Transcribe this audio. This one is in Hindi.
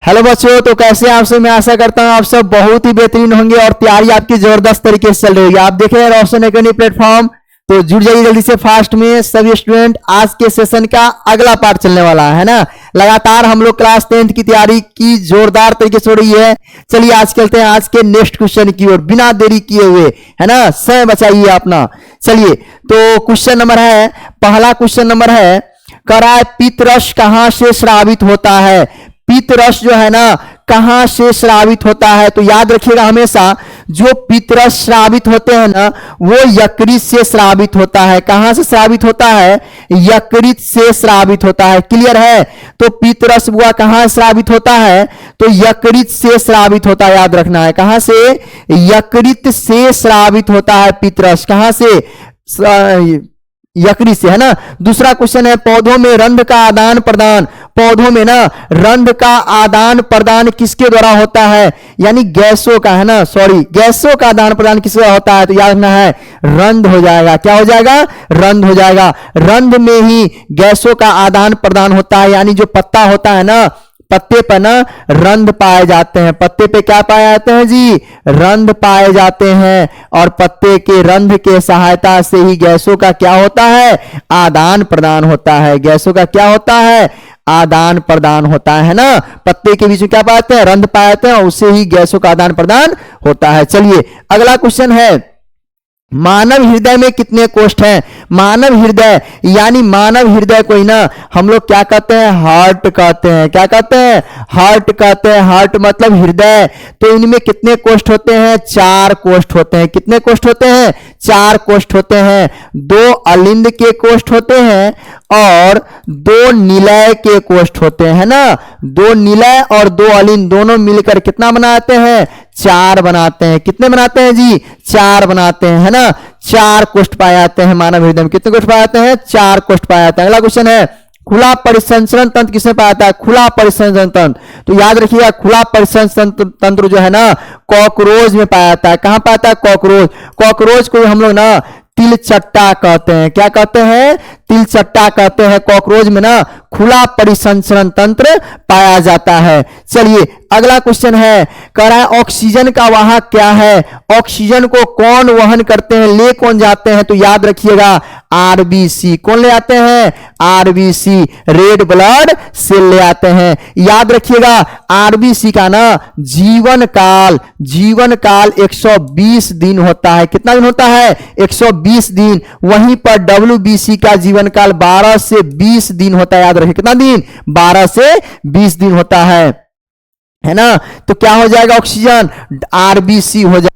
हेलो बच्चों, तो कैसे हैं आप सब। मैं आशा करता हूं आप सब बहुत ही बेहतरीन होंगे और तैयारी आपकी जबरदस्त तरीके से चल रही होगी। आप देख रहे हैं रोशन एकेडमी प्लेटफॉर्म, तो जुड़ जाइए जल्दी से फास्ट में सभी स्टूडेंट। आज के सेशन का अगला पार्ट चलने वाला है ना। लगातार हम लोग क्लास 10th की तैयारी की जोरदार तरीके से हो रही है। चलिए आज चलते हैं आज के नेक्स्ट क्वेश्चन की ओर बिना देरी किए हुए, है ना। समय बचाइए अपना। चलिए तो क्वेश्चन नंबर है, पहला क्वेश्चन नंबर है, कराय पित्तरस कहां से स्रावित होता है। पित्तरस जो है ना कहां से स्रावित होता है, तो याद रखिएगा हमेशा जो पित्तरस स्रावित होते हैं ना वो यकृत से स्रावित होता है। कहां से स्रावित होता है? यकृत से स्रावित होता है। क्लियर है? तो पित्तरस बुआ कहां स्रावित होता है? तो यकृत से स्रावित होता है। याद रखना है कहां से? यकृत से स्रावित होता है पित्तरस। कहां से? यकृत से, है ना। दूसरा क्वेश्चन है, पौधों में रंध्र का आदान प्रदान, पौधों में ना रंध्र का आदान प्रदान किसके द्वारा होता है? यानी गैसों का, है ना, सॉरी गैसों का आदान प्रदान किसके द्वारा होता है? तो याद रखना है रंध्र हो जाएगा। क्या हो जाएगा? रंध्र हो जाएगा। रंध्र में ही गैसों का आदान प्रदान होता है। यानी जो पत्ता होता है ना, पत्ते पर ना रंध्र पाए जाते हैं। पत्ते पे क्या पाए जाते हैं जी? रंध्र पाए जाते हैं। और पत्ते के रंध्र के सहायता से ही गैसों का क्या होता है? आदान प्रदान होता है। गैसों का क्या होता है? आदान प्रदान होता है ना। पत्ते के बीच में क्या पाते हैं? रंध्र पाए जाते हैं और उससे ही गैसों का आदान प्रदान होता है। चलिए अगला क्वेश्चन है, मानव हृदय में कितने कोष्ठ हैं? मानव हृदय यानी मानव हृदय को ही ना हम लोग क्या कहते हैं? हार्ट कहते हैं। क्या कहते हैं? हार्ट कहते हैं। हार्ट मतलब हृदय। तो इनमें कितने कोष्ठ होते हैं? 4 कोष्ठ होते हैं। कितने कोष्ठ होते हैं? 4 कोष्ठ होते हैं। 2 अलिंद के कोष्ठ होते हैं और 2 निलय के कोष्ठ होते हैं ना। 2 निलय और 2 अलिंद दोनों मिलकर कितना बनाते हैं? 4 बनाते हैं। कितने बनाते हैं जी? 4 बनाते हैं, है ना। 4 कोष्ठ पाए जाते हैं मानव हृदय में। कितने कोष्ठ पाए जाते हैं? 4 कोष्ठ पाए जाते हैं। अगला क्वेश्चन है, खुला परिसंचरण तंत्र किसमें पाया जाता है? खुला परिसंचरण तंत्र, तो याद रखिएगा खुला परिसंचरण तंत्र जो है ना कॉकरोच में पाया जाता है। कहां पाया जाता है? कॉकरोच। कॉकरोच को हम लोग ना तिलचट्टा कहते हैं। क्या कहते हैं? तिलचट्टा कहते हैं। कॉकरोच में ना खुला परिसंचरण तंत्र पाया जाता है। चलिए अगला क्वेश्चन है, कह ऑक्सीजन का वाहक क्या है? ऑक्सीजन को कौन वहन करते हैं, ले कौन जाते हैं? तो याद रखिएगा आरबीसी। कौन ले आते हैं? आरबीसी, रेड ब्लड सेल ले आते हैं। याद रखिएगा आरबीसी का ना जीवन काल 120 दिन होता है। कितना दिन होता है? 120 दिन। वहीं पर डब्ल्यूबीसी का जीवन काल 12 से 20 दिन होता है। याद रखिए कितना दिन? 12 से 20 दिन होता है ना। तो क्या हो जाएगा? ऑक्सीजन आरबीसी हो जाएगा।